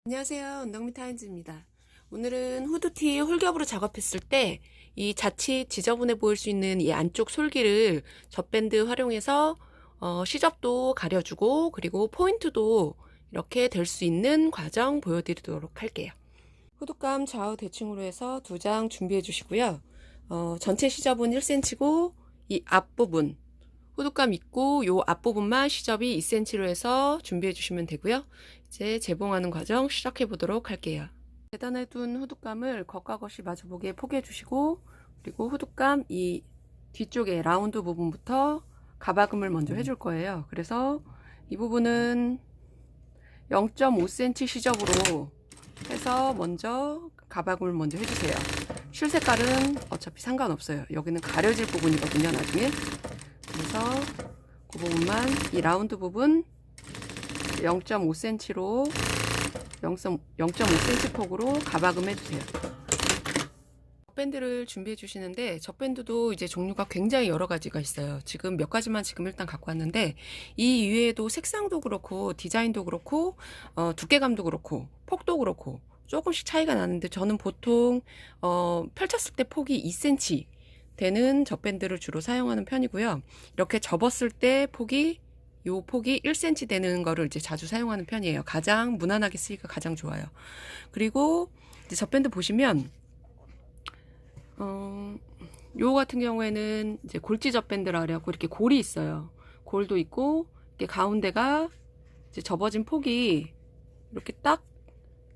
안녕하세요. 운동미트 하인즈입니다. 오늘은 후드티 홀겹으로 작업했을 때 이 자칫 지저분해 보일 수 있는 이 안쪽 솔기를 젖밴드 활용해서 시접도 가려주고 그리고 포인트도 이렇게 될 수 있는 과정 보여드리도록 할게요. 후드감 좌우 대칭으로 해서 2장 준비해 주시고요. 전체 시접은 1cm고 이 앞부분 후드감 있고 요 앞부분만 시접이 2cm로 해서 준비해 주시면 되고요. 이제 재봉하는 과정 시작해 보도록 할게요. 재단해 둔 후드감을 겉과 겉이 마주보게 포개해 주시고 그리고 후드감 이 뒤쪽에 라운드 부분부터 가박음을 먼저 해줄 거예요. 그래서 이 부분은 0.5cm 시접으로 해서 먼저 가박음을 먼저 해주세요. 실 색깔은 어차피 상관없어요. 여기는 가려질 부분이거든요, 나중에. 그래서 그 부분만 이 라운드 부분 0.5cm로 0.5cm 폭으로 가박음 해주세요. 젖밴드를 준비해 주시는데 젖밴드도 이제 종류가 굉장히 여러 가지가 있어요. 지금 몇 가지만 지금 일단 갖고 왔는데 이 이외에도 색상도 그렇고 디자인도 그렇고 두께감도 그렇고 폭도 그렇고 조금씩 차이가 나는데 저는 보통 펼쳤을 때 폭이 2cm 되는 젖밴드를 주로 사용하는 편이고요. 이렇게 접었을 때 폭이 1cm 되는 거를 이제 자주 사용하는 편이에요. 가장 무난하게 쓰기가 가장 좋아요. 그리고 이제 젖밴드 보시면 요 같은 경우에는 이제 골지 젖밴드라 그래갖고 이렇게 골이 있어요. 골도 있고 이렇게 가운데가 이제 접어진 폭이 이렇게 딱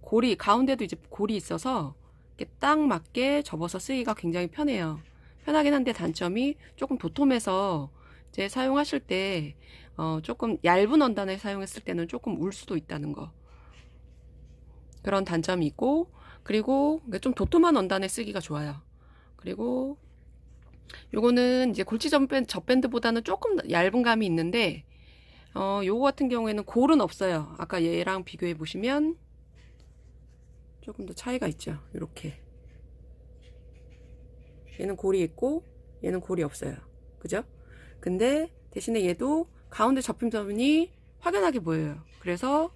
골이 가운데도 이제 골이 있어서 이렇게 딱 맞게 접어서 쓰기가 굉장히 편해요. 편하긴 한데 단점이 조금 도톰해서 이제 사용하실 때 조금 얇은 원단을 사용했을 때는 조금 울 수도 있다는 거, 그런 단점이 있고, 그리고 좀 도톰한 원단에 쓰기가 좋아요. 그리고 요거는 이제 골지 젖밴드보다는 조금 얇은 감이 있는데 요거 같은 경우에는 골은 없어요. 아까 얘랑 비교해 보시면 조금 더 차이가 있죠. 이렇게 얘는 골이 있고 얘는 골이 없어요. 그죠? 근데 대신에 얘도 가운데 접힌 부분이 확연하게 보여요. 그래서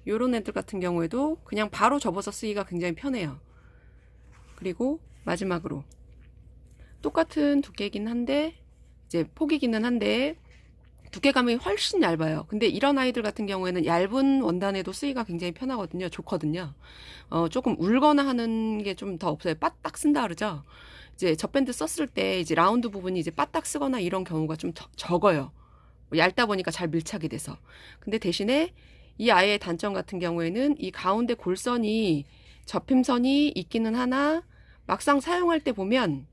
요런 애들 같은 경우에도 그냥 바로 접어서 쓰기가 굉장히 편해요. 그리고 마지막으로 똑같은 두께이긴 한데 이제 폭이기는 한데 두께감이 훨씬 얇아요. 근데 이런 아이들 같은 경우에는 얇은 원단에도 쓰기가 굉장히 편하거든요. 좋거든요. 조금 울거나 하는 게 좀 더 없어요. 빠딱 쓴다 그러죠. 이제 젖밴드 썼을 때 이제 라운드 부분이 이제 빠딱 쓰거나 이런 경우가 좀 적어요. 얇다 보니까 잘 밀착이 돼서. 근데 대신에 이 아이의 단점 같은 경우에는 이 가운데 골선이 접힘선이 있기는 하나 막상 사용할 때 보면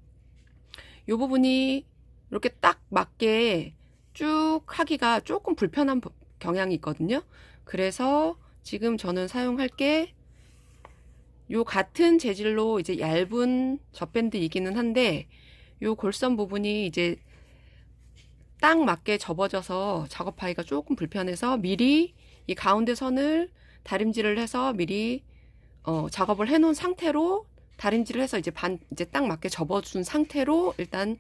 이 부분이 이렇게 딱 맞게 쭉 하기가 조금 불편한 경향이 있거든요. 그래서 지금 저는 사용할 게 요 같은 재질로 이제 얇은 젖밴드이기는 한데 요 골선 부분이 이제 딱 맞게 접어져서 작업하기가 조금 불편해서 미리 이 가운데 선을 다림질을 해서 미리 작업을 해 놓은 상태로 다림질을 해서 이제 이제 딱 맞게 접어준 상태로 일단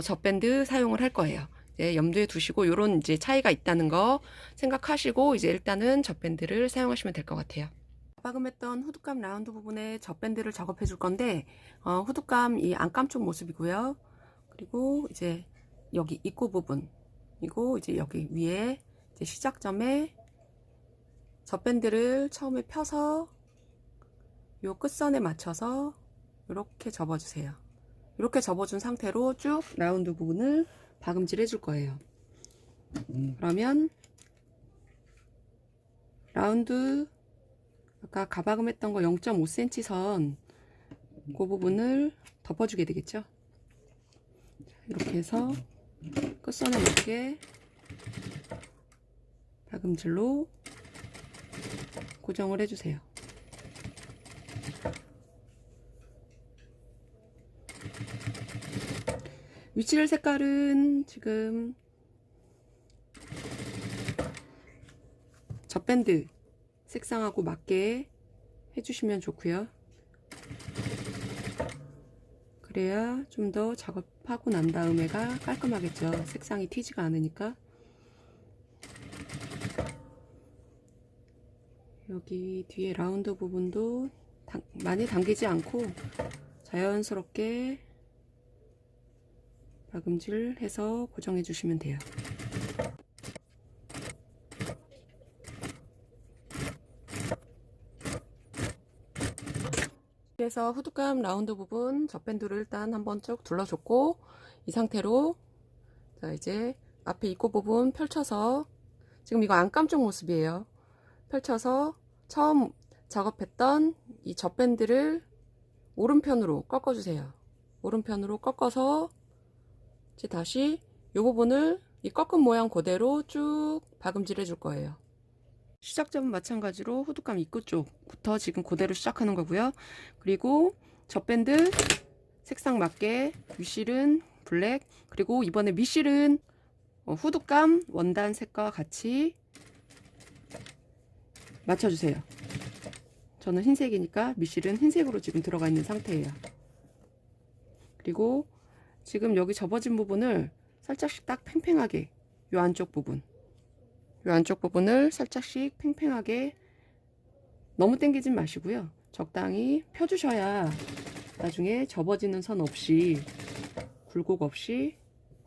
젖밴드 사용을 할 거예요. 이제 염두에 두시고 요런 이제 차이가 있다는 거 생각하시고 이제 일단은 젖밴드를 사용하시면 될 것 같아요. 가박음했던 후드감 라운드 부분에 젖밴드를 작업해 줄 건데 후드감 이 안감 쪽 모습이고요. 그리고 이제 여기 입구 부분이고 이제 여기 위에 이제 시작점에 젖밴드를 처음에 펴서 요 끝선에 맞춰서 이렇게 접어주세요. 이렇게 접어준 상태로 쭉 라운드 부분을 박음질 해줄 거예요. 그러면 라운드 아까 가박음 했던 거 0.5cm 선 그 부분을 덮어주게 되겠죠. 이렇게 해서 끝선에 맞게 박음질로 고정을 해주세요. 위칠 색깔은 지금 젖밴드 색상하고 맞게 해주시면 좋고요. 그래야 좀 더 작업하고 난 다음에가 깔끔하겠죠. 색상이 튀지가 않으니까. 여기 뒤에 라운드 부분도 많이 당기지 않고 자연스럽게 박음질 해서 고정해 주시면 돼요. 그래서 후드감 라운드 부분 젖밴드를 일단 한번 쭉 둘러줬고, 이 상태로 자 이제 앞에 입구 부분 펼쳐서, 지금 이거 안감 쪽 모습이에요. 펼쳐서 처음 작업했던 이 젖밴드를 오른편으로 꺾어주세요. 오른편으로 꺾어서 이제 다시 이 부분을 이 꺾은 모양 그대로 쭉 박음질 해줄 거예요. 시작점은 마찬가지로 후드감 입구 쪽부터 지금 그대로 시작하는 거고요. 그리고 젖밴드 색상 맞게 윗실은 블랙, 그리고 이번에 밑실은 후드감 원단 색과 같이 맞춰주세요. 저는 흰색이니까 밑실은 흰색으로 지금 들어가 있는 상태예요. 그리고 지금 여기 접어진 부분을 살짝씩 딱 팽팽하게, 요 안쪽 부분을 살짝씩 팽팽하게, 너무 당기진 마시고요. 적당히 펴주셔야 나중에 접어지는 선 없이, 굴곡 없이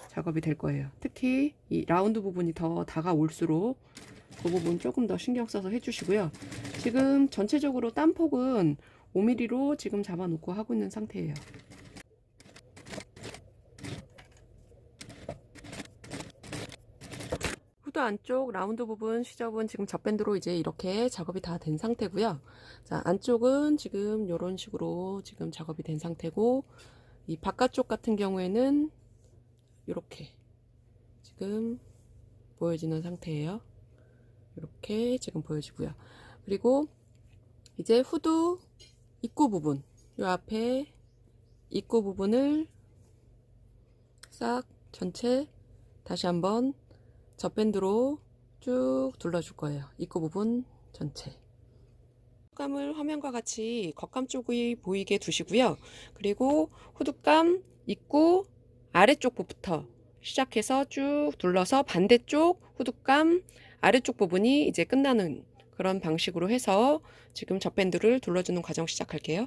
작업이 될 거예요. 특히 이 라운드 부분이 더 다가올수록 그 부분 조금 더 신경 써서 해주시고요. 지금 전체적으로 땀폭은 5mm로 지금 잡아놓고 하고 있는 상태예요. 후드 안쪽 라운드 부분 시접은 지금 젖밴드로 이제 이렇게 작업이 다 된 상태고요. 자, 안쪽은 지금 이런 식으로 지금 작업이 된 상태고, 이 바깥쪽 같은 경우에는 이렇게 지금 보여지는 상태예요. 이렇게 지금 보여지고요. 그리고 이제 후드 입구 부분, 이 앞에 입구 부분을 싹 전체 다시 한번 젖밴드로 쭉 둘러줄 거예요. 입구 부분 전체. 후드감을 화면과 같이 겉감 쪽이 보이게 두시고요. 그리고 후드감 입구 아래쪽 부분부터 시작해서 쭉 둘러서 반대쪽 후드감 아래쪽 부분이 이제 끝나는 그런 방식으로 해서 지금 젖밴드를 둘러주는 과정 시작할게요.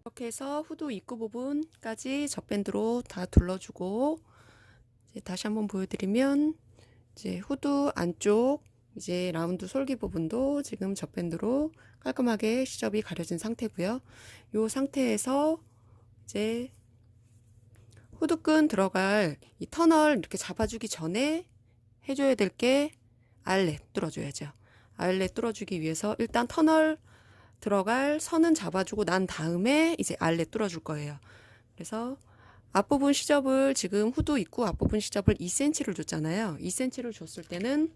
이렇게 해서 후드 입구 부분까지 젖밴드로 다 둘러주고, 이제 다시 한번 보여드리면 이제 후드 안쪽 이제 라운드 솔기 부분도 지금 젖밴드로 깔끔하게 시접이 가려진 상태고요. 이 상태에서 이제 후드끈 들어갈 이 터널 이렇게 잡아주기 전에 해줘야 될 게 아일렛 뚫어줘야죠. 아일렛 뚫어주기 위해서 일단 터널 들어갈 선은 잡아주고 난 다음에 이제 아일렛 뚫어줄 거예요. 그래서 앞부분 시접을 지금 후드 입구 앞부분 시접을 2cm를 줬잖아요. 2cm를 줬을 때는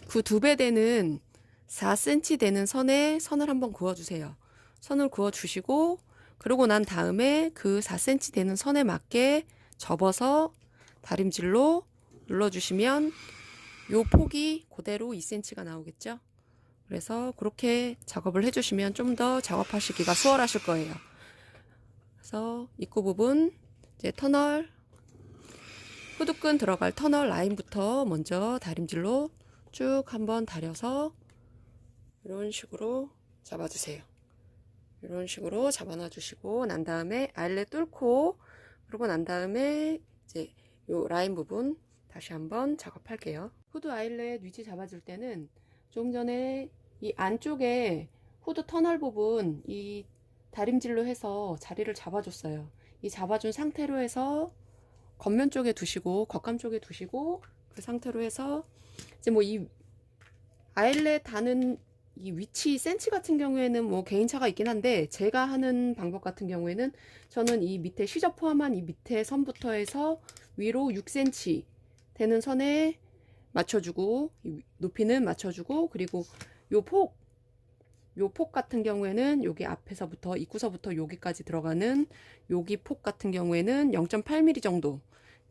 그 2배 되는 4cm 되는 선에 선을 한번 그어주세요. 선을 그어주시고, 그러고 난 다음에 그 4cm 되는 선에 맞게 접어서 다림질로 눌러주시면 요 폭이 그대로 2cm가 나오겠죠. 그래서 그렇게 작업을 해주시면 좀 더 작업하시기가 수월하실 거예요. 그래서 입구 부분 이제 터널 후드끈 들어갈 터널 라인부터 먼저 다림질로 쭉 한번 다려서 이런 식으로 잡아주세요. 이런 식으로 잡아놔 주시고 난 다음에 아일렛 뚫고, 그러고 난 다음에 이제 요 라인 부분 다시 한번 작업할게요. 후드 아일렛 위치 잡아줄 때는 좀 전에 이 안쪽에 후드 터널 부분 이 다림질로 해서 자리를 잡아줬어요. 이 잡아준 상태로 해서 겉면 쪽에 두시고 겉감 쪽에 두시고, 그 상태로 해서 이제 뭐 이 아일렛 다는 이 위치 센치 같은 경우에는 뭐 개인차가 있긴 한데, 제가 하는 방법 같은 경우에는 저는 이 밑에 시접 포함한 이 밑에 선부터 해서 위로 6cm 되는 선에 맞춰주고, 높이는 맞춰주고, 그리고 요 폭 같은 경우에는 여기 앞에서부터 입구서부터 여기까지 들어가는 여기 폭 같은 경우에는 0.8mm 정도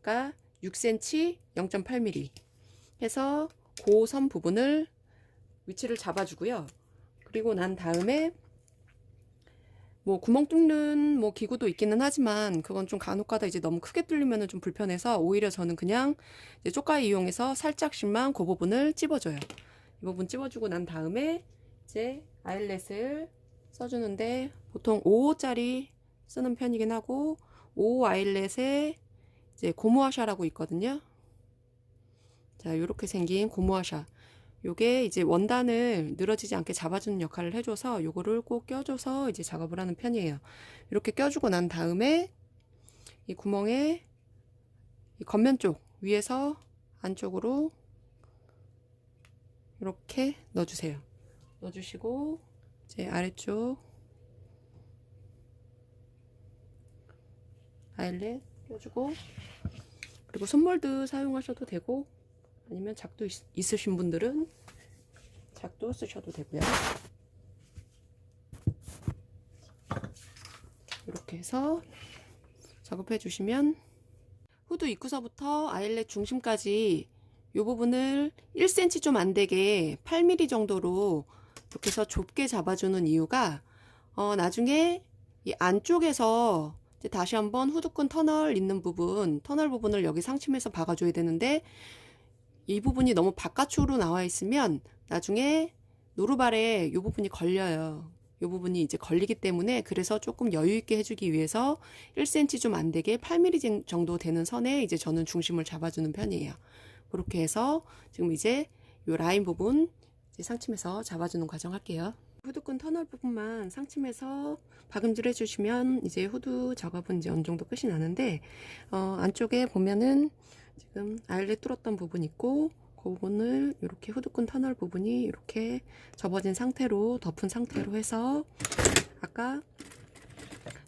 아까 6cm 0.8mm 해서 그 선 부분을 위치를 잡아주고요. 그리고 난 다음에 뭐 구멍 뚫는 뭐 기구도 있기는 하지만 그건 좀 간혹가다 이제 너무 크게 뚫리면은 좀 불편해서 오히려 저는 그냥 이제 쪽가위 이용해서 살짝씩만 그 부분을 찝어줘요. 이 부분 찝어주고 난 다음에 이제 아일렛을 써주는데 보통 5호짜리 쓰는 편이긴 하고 5호 아일렛에 이제 고무화샤라고 있거든요. 자, 이렇게 생긴 고무화샤. 요게 이제 원단을 늘어지지 않게 잡아주는 역할을 해줘서 요거를 꼭 껴줘서 이제 작업을 하는 편이에요. 이렇게 껴주고 난 다음에 이 구멍에 이 겉면 쪽 위에서 안쪽으로 이렇게 넣어주세요. 넣어주시고 이제 아래쪽 아일렛 껴주고 그리고 손몰드 사용하셔도 되고 아니면 작도 있으신 분들은 작도 쓰셔도 되고요. 이렇게 해서 작업해 주시면 후드 입구서부터 아일렛 중심까지 이 부분을 1cm 좀 안되게 8mm 정도로 이렇게 해서 좁게 잡아주는 이유가 나중에 이 안쪽에서 이제 다시 한번 후드끈 터널 있는 부분, 터널 부분을 여기 상침해서 박아줘야 되는데 이 부분이 너무 바깥쪽으로 나와 있으면 나중에 노루발에 이 부분이 걸려요. 이 부분이 이제 걸리기 때문에 그래서 조금 여유 있게 해주기 위해서 1cm 좀 안 되게 8mm 정도 되는 선에 이제 저는 중심을 잡아주는 편이에요. 그렇게 해서 지금 이제 이 라인 부분 이제 상침해서 잡아주는 과정 할게요. 후드끈 터널 부분만 상침해서 박음질 해주시면 이제 후드 작업은 이제 어느 정도 끝이 나는데 안쪽에 보면은 지금 아일렛 뚫었던 부분 있고 그 부분을 이렇게 후드끈 터널 부분이 이렇게 접어진 상태로 덮은 상태로 해서 아까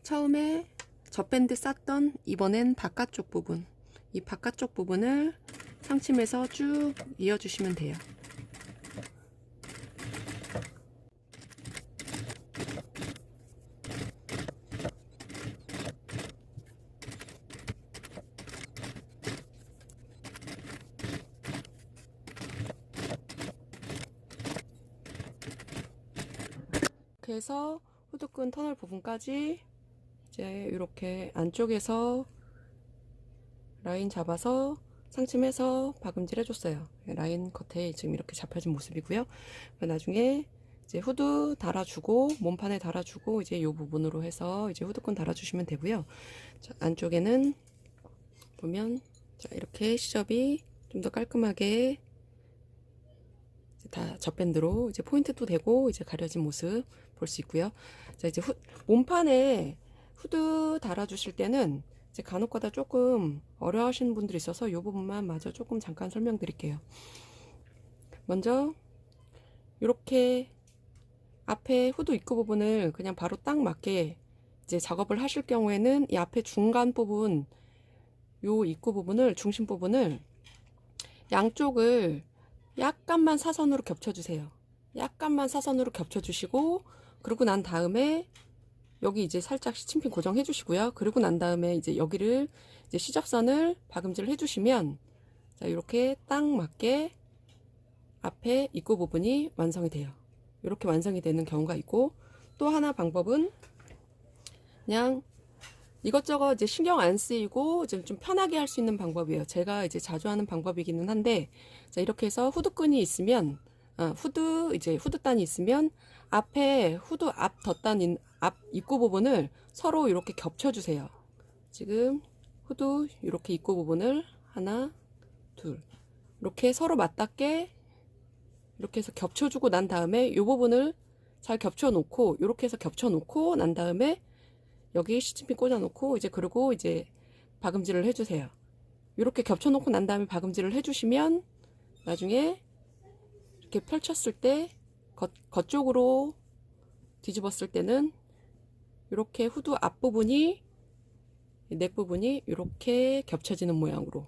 처음에 젖밴드 쌌던 이번엔 바깥쪽 부분 이 바깥쪽 부분을 상침해서 쭉 이어주시면 돼요. 이렇게 해서 후드끈 터널 부분까지 이제 이렇게 안쪽에서 라인 잡아서 상침해서 박음질 해줬어요. 라인 겉에 지금 이렇게 잡혀진 모습이고요. 나중에 이제 후드 달아주고 몸판에 달아주고 이제 이 부분으로 해서 이제 후드끈 달아주시면 되고요. 자, 안쪽에는 보면 자, 이렇게 시접이 좀 더 깔끔하게 다 젖밴드로 이제 포인트도 되고 이제 가려진 모습 볼 수 있고요. 자, 이제 몸판에 후드 달아주실 때는 이제 간혹가다 조금 어려워하시는 분들이 있어서 이 부분만 마저 조금 잠깐 설명드릴게요. 먼저 이렇게 앞에 후드 입구 부분을 그냥 바로 딱 맞게 이제 작업을 하실 경우에는 이 앞에 중간 부분 요 입구 부분을 중심 부분을 양쪽을 약간만 사선으로 겹쳐주세요. 약간만 사선으로 겹쳐주시고 그러고 난 다음에 여기 이제 살짝 시침핀 고정해 주시고요. 그리고 난 다음에 이제 여기를 이제 시접선을 박음질을 해주시면 자 이렇게 딱 맞게 앞에 입구 부분이 완성이 돼요. 이렇게 완성이 되는 경우가 있고 또 하나 방법은 그냥 이것저것 이제 신경 안 쓰이고 좀 편하게 할 수 있는 방법이에요. 제가 이제 자주 하는 방법이기는 한데 자 이렇게 해서 후드끈이 있으면 후드단이 있으면 앞에 후드 앞 덧단 앞 입구 부분을 서로 이렇게 겹쳐 주세요. 지금 후드 이렇게 입구 부분을 하나 둘 이렇게 서로 맞닿게 이렇게 해서 겹쳐 주고 난 다음에 이 부분을 잘 겹쳐 놓고 이렇게 해서 겹쳐 놓고 난 다음에 여기 시침핀 꽂아 놓고 이제 그리고 이제 박음질을 해 주세요. 이렇게 겹쳐 놓고 난 다음에 박음질을 해 주시면 나중에 이렇게 펼쳤을 때 겉쪽으로 뒤집었을 때는 이렇게 후드 앞부분이 넥 부분이 이렇게 겹쳐지는 모양으로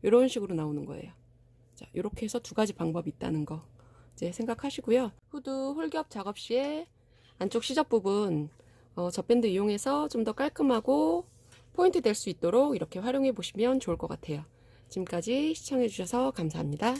이런 식으로 나오는 거예요. 자, 이렇게 해서 두 가지 방법이 있다는 거 이제 생각하시고요. 후드 홀겹 작업 시에 안쪽 시접 부분 젖밴드 이용해서 좀 더 깔끔하고 포인트 될 수 있도록 이렇게 활용해 보시면 좋을 것 같아요. 지금까지 시청해 주셔서 감사합니다.